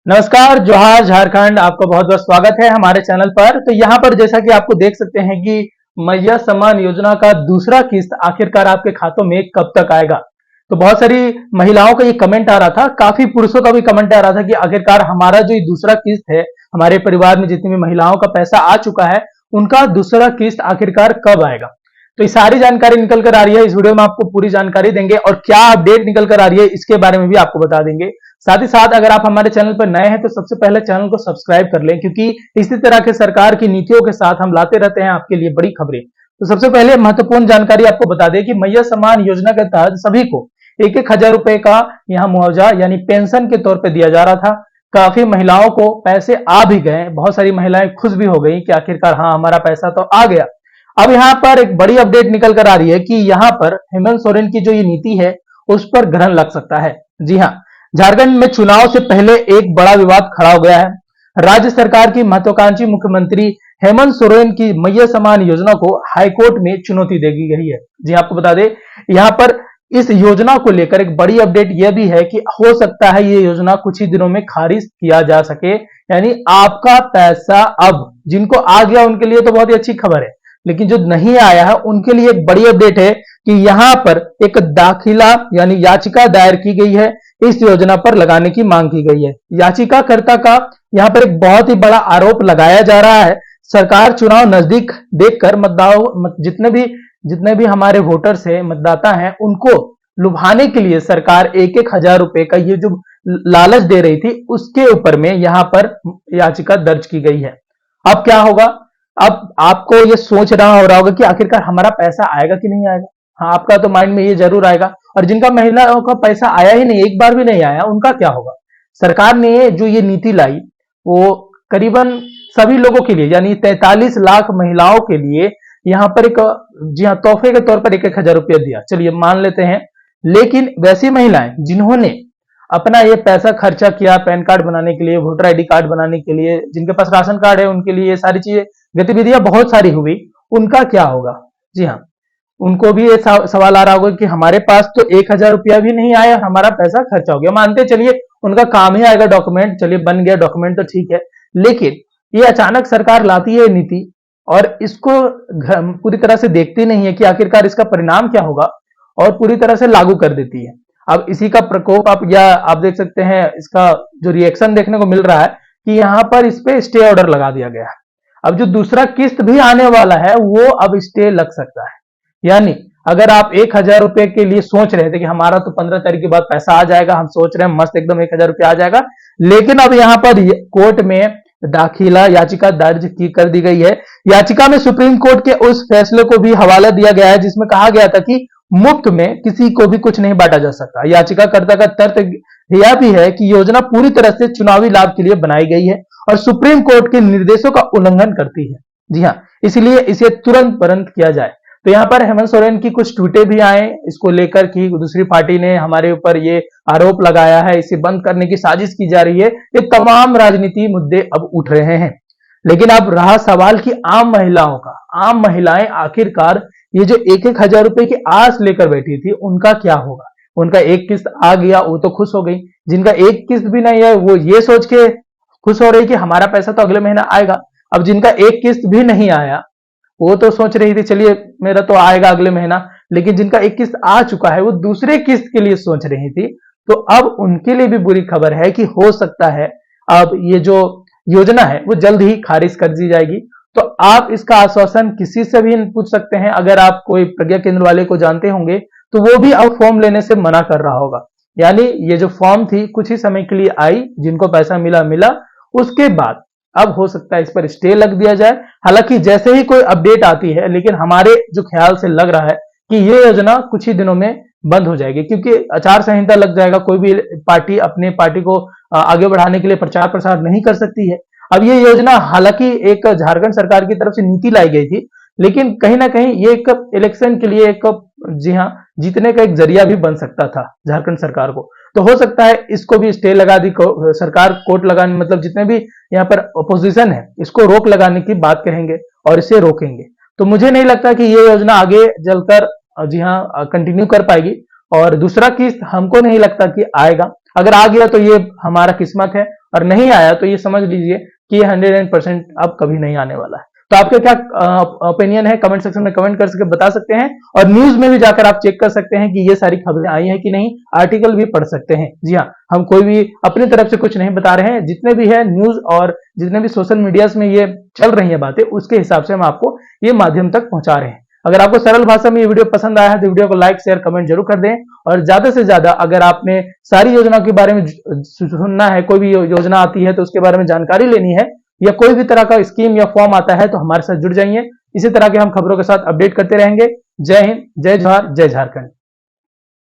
नमस्कार, जोहार झारखंड। आपका बहुत बहुत स्वागत है हमारे चैनल पर। तो यहाँ पर जैसा कि आपको देख सकते हैं कि मैया सम्मान योजना का दूसरा किस्त आखिरकार आपके खातों में कब तक आएगा। तो बहुत सारी महिलाओं का ये कमेंट आ रहा था, काफी पुरुषों का भी कमेंट आ रहा था कि आखिरकार हमारा जो ये दूसरा किस्त है, हमारे परिवार में जितनी भी महिलाओं का पैसा आ चुका है, उनका दूसरा किस्त आखिरकार कब आएगा। तो ये सारी जानकारी निकल कर आ रही है। इस वीडियो में आपको पूरी जानकारी देंगे और क्या अपडेट निकल कर आ रही है इसके बारे में भी आपको बता देंगे। साथ ही साथ अगर आप हमारे चैनल पर नए हैं तो सबसे पहले चैनल को सब्सक्राइब कर लें, क्योंकि इसी तरह के सरकार की नीतियों के साथ हम लाते रहते हैं आपके लिए बड़ी खबरें। तो सबसे पहले महत्वपूर्ण जानकारी आपको बता दें कि मैया सम्मान योजना के तहत सभी को 1,000 रुपए का यहाँ मुआवजा यानी पेंशन के तौर पर दिया जा रहा था। काफी महिलाओं को पैसे आ भी गए, बहुत सारी महिलाएं खुश भी हो गई कि आखिरकार हाँ, हमारा पैसा तो आ गया। अब यहाँ पर एक बड़ी अपडेट निकल कर आ रही है कि यहाँ पर हेमंत सोरेन की जो ये नीति है उस पर ग्रहण लग सकता है। जी हाँ, झारखंड में चुनाव से पहले एक बड़ा विवाद खड़ा हो गया है। राज्य सरकार की महत्वाकांक्षी मुख्यमंत्री हेमंत सोरेन की मैया सम्मान योजना को हाईकोर्ट में चुनौती दे दी गई है। जी आपको बता दें, यहाँ पर इस योजना को लेकर एक बड़ी अपडेट यह भी है कि हो सकता है ये योजना कुछ ही दिनों में खारिज किया जा सके। यानी आपका पैसा अब जिनको आ गया उनके लिए तो बहुत ही अच्छी खबर है, लेकिन जो नहीं आया है उनके लिए एक बड़ी अपडेट है कि यहां पर एक दाखिला यानी याचिका दायर की गई है, इस योजना पर लगाने की मांग की गई है। याचिकाकर्ता का यहां पर एक बहुत ही बड़ा आरोप लगाया जा रहा है, सरकार चुनाव नजदीक देखकर जितने भी हमारे वोटर्स हैं, मतदाता हैं, उनको लुभाने के लिए सरकार 1,000 रुपए का ये जो लालच दे रही थी उसके ऊपर में यहां पर याचिका दर्ज की गई है। अब क्या होगा, अब आपको ये सोच रहा हो रहा होगा कि आखिरकार हमारा पैसा आएगा कि नहीं आएगा। हाँ, आपका तो माइंड में ये जरूर आएगा। और जिनका महिलाओं का पैसा आया ही नहीं, एक बार भी नहीं आया, उनका क्या होगा। सरकार ने जो ये नीति लाई वो करीबन सभी लोगों के लिए यानी 43 लाख महिलाओं के लिए यहाँ पर एक, जी हाँ, तोहफे के तौर पर 1,000 रुपया दिया, चलिए मान लेते हैं। लेकिन वैसी महिलाएं जिन्होंने अपना ये पैसा खर्चा किया पैन कार्ड बनाने के लिए, वोटर आईडी कार्ड बनाने के लिए, जिनके पास राशन कार्ड है उनके लिए ये सारी चीजें गतिविधियां बहुत सारी हुई, उनका क्या होगा। जी हाँ, उनको भी ये सवाल आ रहा होगा कि हमारे पास तो 1,000 रुपया भी नहीं आया, हमारा पैसा खर्चा हो गया। मानते चलिए उनका काम ही आएगा डॉक्यूमेंट, चलिए बन गया डॉक्यूमेंट तो ठीक है, लेकिन ये अचानक सरकार लाती है नीति और इसको पूरी तरह से देखती नहीं है कि आखिरकार इसका परिणाम क्या होगा और पूरी तरह से लागू कर देती है। अब इसी का प्रकोप आप देख सकते हैं, इसका जो रिएक्शन देखने को मिल रहा है कि यहां पर इस पे स्टे ऑर्डर लगा दिया गया है। अब जो दूसरा किस्त भी आने वाला है वो अब स्टे लग सकता है। यानी अगर आप 1,000 रुपए के लिए सोच रहे थे कि हमारा तो 15 तारीख के बाद पैसा आ जाएगा, हम सोच रहे हैं मस्त एकदम 1,000 रुपया आ जाएगा, लेकिन अब यहां पर कोर्ट में दाखिला याचिका दर्ज की कर दी गई है। याचिका में सुप्रीम कोर्ट के उस फैसले को भी हवाला दिया गया है जिसमें कहा गया था कि मुफ्त में किसी को भी कुछ नहीं बांटा जा सकता। याचिकाकर्ता का तर्क यह भी है कि योजना पूरी तरह से चुनावी लाभ के लिए बनाई गई है और सुप्रीम कोर्ट के निर्देशों का उल्लंघन करती है। जी हाँ, इसलिए इसे तुरंत बंद किया जाए। तो यहाँ पर हेमंत सोरेन की कुछ ट्वीटें भी आए इसको लेकर कि दूसरी पार्टी ने हमारे ऊपर ये आरोप लगाया है, इसे बंद करने की साजिश की जा रही है। ये तमाम राजनीति मुद्दे अब उठ रहे हैं, लेकिन अब रहा सवाल कि आम महिलाओं का। आम महिलाएं आखिरकार ये जो 1,000 रुपए की आस लेकर बैठी थी उनका क्या होगा। उनका एक किस्त आ गया, वो तो खुश हो गई। जिनका एक किस्त भी नहीं है वो ये सोच के खुश हो रही कि हमारा पैसा तो अगले महीना आएगा। अब जिनका एक किस्त भी नहीं आया वो तो सोच रही थी चलिए मेरा तो आएगा अगले महीना, लेकिन जिनका एक किस्त आ चुका है वो दूसरे किस्त के लिए सोच रही थी। तो अब उनके लिए भी बुरी खबर है कि हो सकता है अब ये जो योजना है वो जल्द ही खारिज कर दी जाएगी। तो आप इसका आश्वासन किसी से भी पूछ सकते हैं। अगर आप कोई प्रज्ञा केंद्र वाले को जानते होंगे तो वो भी अब फॉर्म लेने से मना कर रहा होगा। यानी ये जो फॉर्म थी कुछ ही समय के लिए आई, जिनको पैसा मिला, उसके बाद अब हो सकता है इस पर स्टे लग दिया जाए। हालांकि जैसे ही कोई अपडेट आती है, लेकिन हमारे जो ख्याल से लग रहा है कि ये योजना कुछ ही दिनों में बंद हो जाएगी, क्योंकि आचार संहिता लग जाएगा। कोई भी पार्टी अपने पार्टी को आगे बढ़ाने के लिए प्रचार प्रसार नहीं कर सकती है। अब ये योजना हालांकि एक झारखंड सरकार की तरफ से नीति लाई गई थी, लेकिन कहीं ना कहीं ये एक इलेक्शन के लिए एक, जी हाँ, जीतने का एक जरिया भी बन सकता था झारखंड सरकार को। तो हो सकता है इसको भी स्टे लगा दी सरकार, कोर्ट लगाने, मतलब जितने भी यहाँ पर अपोजिशन है इसको रोक लगाने की बात कहेंगे और इसे रोकेंगे। तो मुझे नहीं लगता कि ये योजना आगे चलकर, जी हाँ, कंटिन्यू कर पाएगी। और दूसरा किस्त हमको नहीं लगता कि आएगा। अगर आ गया तो ये हमारा किस्मत है, और नहीं आया तो ये समझ लीजिए कि ये 100% अब कभी नहीं आने वाला है। तो आपका क्या ओपिनियन है, कमेंट सेक्शन में कमेंट कर सकते बता सकते हैं। और न्यूज में भी जाकर आप चेक कर सकते हैं कि ये सारी खबरें आई हैं कि नहीं, आर्टिकल भी पढ़ सकते हैं। जी हाँ, हम कोई भी अपनी तरफ से कुछ नहीं बता रहे हैं, जितने भी है न्यूज और जितने भी सोशल मीडिया में ये चल रही है बातें, उसके हिसाब से हम आपको ये माध्यम तक पहुंचा रहे हैं। अगर आपको सरल भाषा में ये वीडियो पसंद आया है तो वीडियो को लाइक शेयर कमेंट जरूर कर दें। और ज्यादा से ज्यादा अगर आपने सारी योजना के बारे में सुनना है, कोई भी योजना आती है तो उसके बारे में जानकारी लेनी है, या कोई भी तरह का स्कीम या फॉर्म आता है, तो हमारे साथ जुड़ जाइए। इसी तरह के हम खबरों के साथ अपडेट करते रहेंगे। जय हिंद, जय जोहार, जय झारखंड।